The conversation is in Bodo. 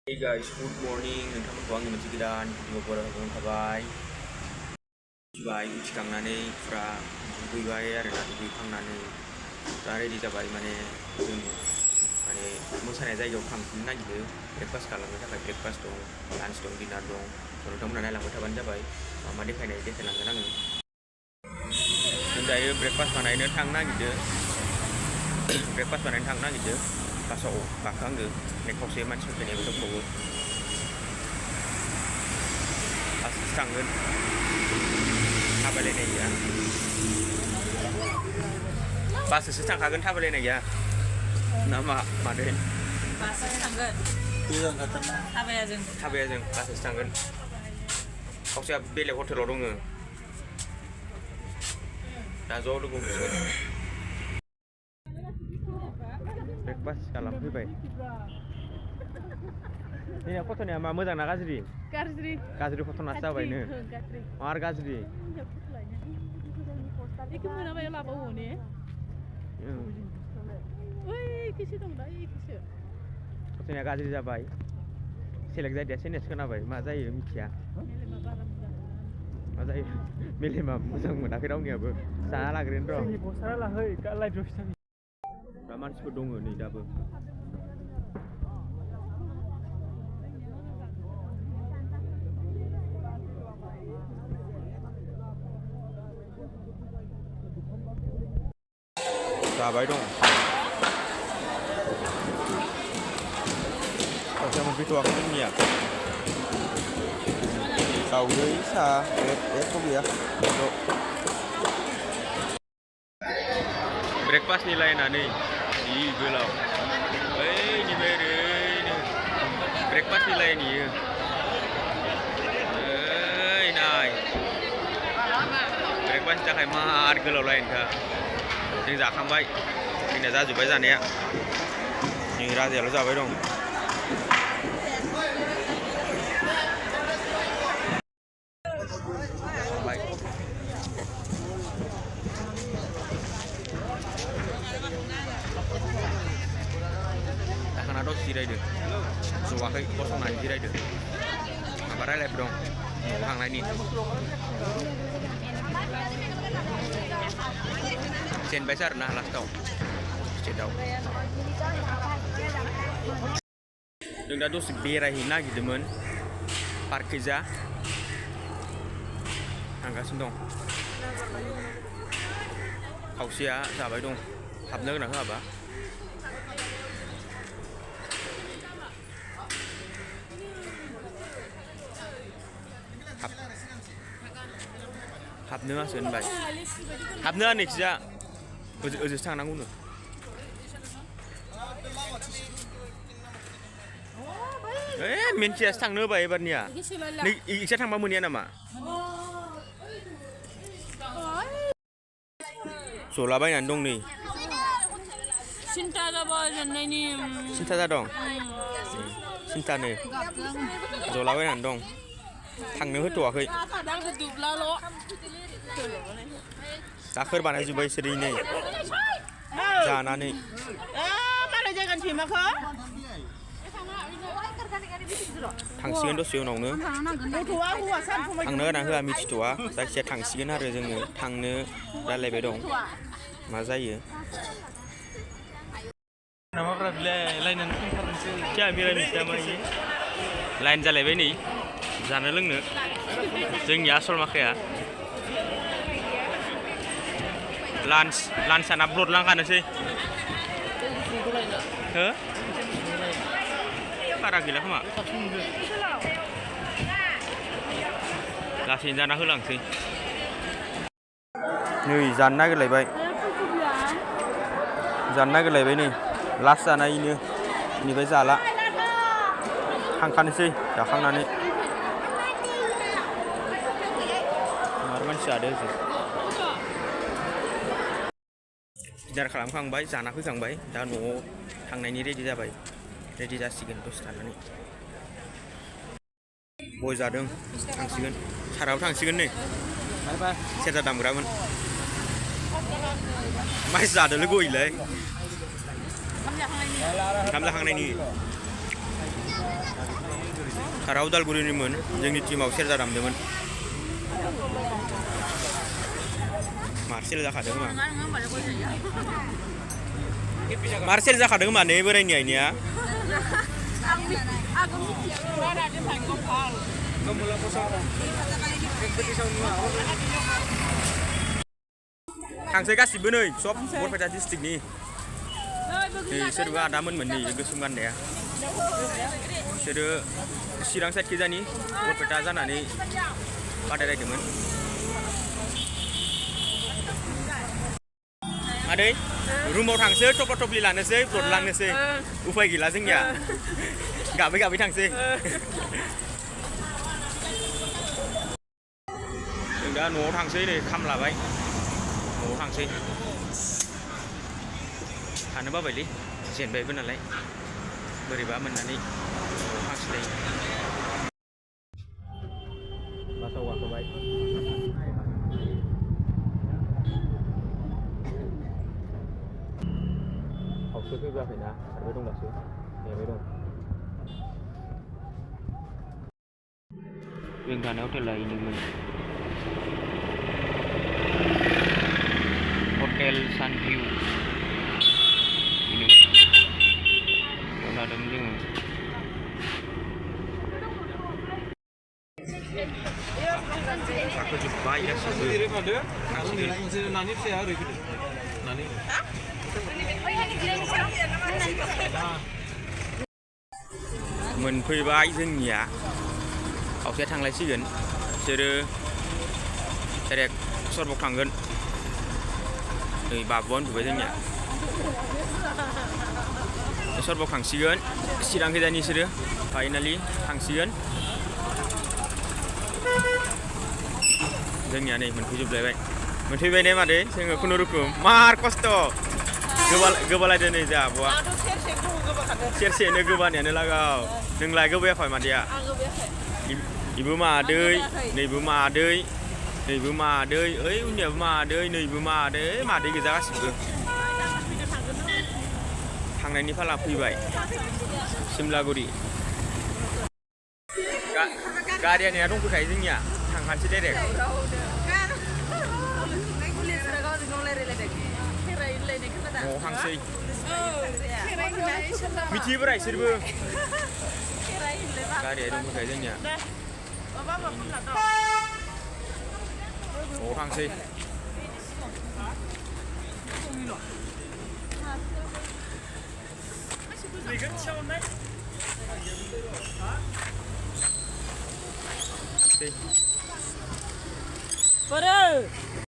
Hey guys, good morning. नोंथांमोनखौ आंनि मोनसे गोदान भिडिअ बरायहरनाय थाबाय। उथिखांनानै फुरा दुगैबाय आरोना दुगैखांनानै दा रेडि जाबाय माने जों माने मोसानाय जायगायाव थांफिननो नागिरो ब्रेकफास्ट खालामनो थाखाय ब्रेकफास्ट दं, लान्च दं, डिनार दं। नोंथांमोना नायलांबाय थाबानो जाबाय मा देखायलांगोन आङो। जों दायो ब्रेकफास्ट बानायनो थांनो नागिरदों। बासाव गाखोहांदो खावसे मानसिफोर फैनायबो दंबावो। बासजोंसो थांगोन थाबायलायनाय गैया। बासजोंसो थांखागोन थाबायलायनाय गैया ना मादै? बासजोंसो थांगोन। थाबाया जों बासजोंसो थांगोन। खावसेया बेलेग हटेलाव दङ। दा ज' लोगो हमसिगोन। ब्रेकफास्ट खालामफैबाय। जोंनिया फट'निया मा मोजां ना गाज्रि? गाज्रि फट'नासो जाबायनो। मार गाज्रि। फट'निया गाज्रि जाबाय। सेलेक्ट जादियासै होननायसो खोनाबाय। मा जायो मिथिया। मा जायो मेलेमा मोजां मोनाखै रावनियाबो। जाना लाग्रोनो र'। दा मानसिफोर दङ नै दाबो। जाबाय दं। खावसेया मोनफैथ'वाखै जोंनिया। दाउदै साहा एख' गैया। ब्रेकफास्टनि लाइनानै जि गोलाव। ओइनिफ्राय ओरैनो ब्रेकफास्टनि लाइन इयो। नाय ब्रेकफास्टनि थाखाय मार गोलाव लाइनखा। जों जाखांबाय। जोंनिया जाजोब्बाय जानाया। नै राजायाल' जाबाय दं। दाखाना दसे जिरायदों। जवाखै गसंनानै जिरायदों। माबा रायलायबाय दं न'आव थांनायनि। जेनबायसो आरोना लास्टाव स्टेटआव। जों दा दसे बेरायहैनो नागिरदोंमोन पार्कखैजा। थांगासिनो दं। खावसेया जाबाय दं। हाबनो गोनां होआबा। हाबनो होआसो होनबाय। हाबनो होआ नैखिजा ओजोंसो थांनांगौनो। मिन्थियासो थांनो होबाय एबारनिया। नै इसा थांबा मोनैया नामा? जलाबायनानै दं नै। सिन्था जाबाय जेननायनि। सिन्था जादों? सिन्थानो जलाबायनानै दं। थांनो होथ'वाखै। दाखोर बानायजोब्बाय इसोरो नै जानानै। थांसिगोन दसे उनावनो। थांनो गोनां होआ मिथिथ'वा। जायखिजाया थांसिगोन आरो जोङो। थांनो रायलायबाय दं मा जायो। लाइन जालायबाय नै जानो लोंनो। जोंनि आसल माखाया लान्चआना ब्लड लांखानोसै। हो बारा गैला खोमा। लासैनो जाना होलांसै। नै जानो नागिरलायबाय नै लास्ट जानायनो। बेनिफ्राय जाला थांखानोसै जाखांनानै। मार मानसि जादो ओजों। डिनार खालामखांबाय जाना फैखांबाय। दा न'आव थांनायनि रेडि जाबाय। रेडि जासिगोन दसे थानानै। गय जादों थांसिगोन। साराबो थांसिगोन नै सेरजा दामग्रामोन। माइसो जादोलै गयलाय। ओंखाम जाखांनायनि सारा उदालगुरिनिमोन जोंनि टीमाव सेरजा दामदोंमोन मार्सेल जाखादों खोमा मार्सेल जाखादों खोमा ने बोरायनि आइनिया थांसै गासिबो नै सब बरपेटा डिस्ट्रिक्टनि बिसोरबो आदामोनमोन नै गोसोम गाननाया बिसोरो चिरां साइड खिजानि बरपेटा जानानै बादायलायदोंमोन आदै रुमाव थांसै टपा टपलि लानोसै ब्लड लांनोसै उफाय गैला जोंनिया गाबै गाबै थांसै जों दा न'आव थांसै नै खाम लाबाय न'आव थांसै थानो बाबायलै जेनबायबो नालाय बोरैबा मोननानै न'आव थांसै बासाव गाखोबाय खावसे फैबोआखैना खारबाय दं दासो नेबाय दं जों थानाय हटेला इनोमोन हटेल सानभिउ थादों जोङो जाखोजोब्बाय गासिबो मोनफैबाय जोंनिया खावसेया थांलायसिगोन बिसोरो डाइरेक्ट सरबक थांगोन नै बाबुआ उन्दुबाय जोंनिया सरबक थांसिगोन चिरां खैजानि बिसोरो फाइनालि थांसिगोन जोंनिया नै मोनफैजोबलायबाय मोनफैबाय ने मादै जोङो खुनुरुखुम मार खस्थ' गोबालायदो नै जा आब'आ सेरसेनो गोबानियानो लागाव नोंलाय गोबायाखै मादैया इबो मादै नैबो मादै नैबो मादै ओइ उननियाबो मादै नैबो मादै मादै गोजा गासिबो थांनायनि फाला फैबाय सिमलागुरि गारिया नेना दंफैखायो जोंनिया थांखानोसै डाइरेक्ट न'आव थांसै मिथियोब्रा इसोरबो गारिया दंफैखायो जोंनिया न'आव थांसै Bro.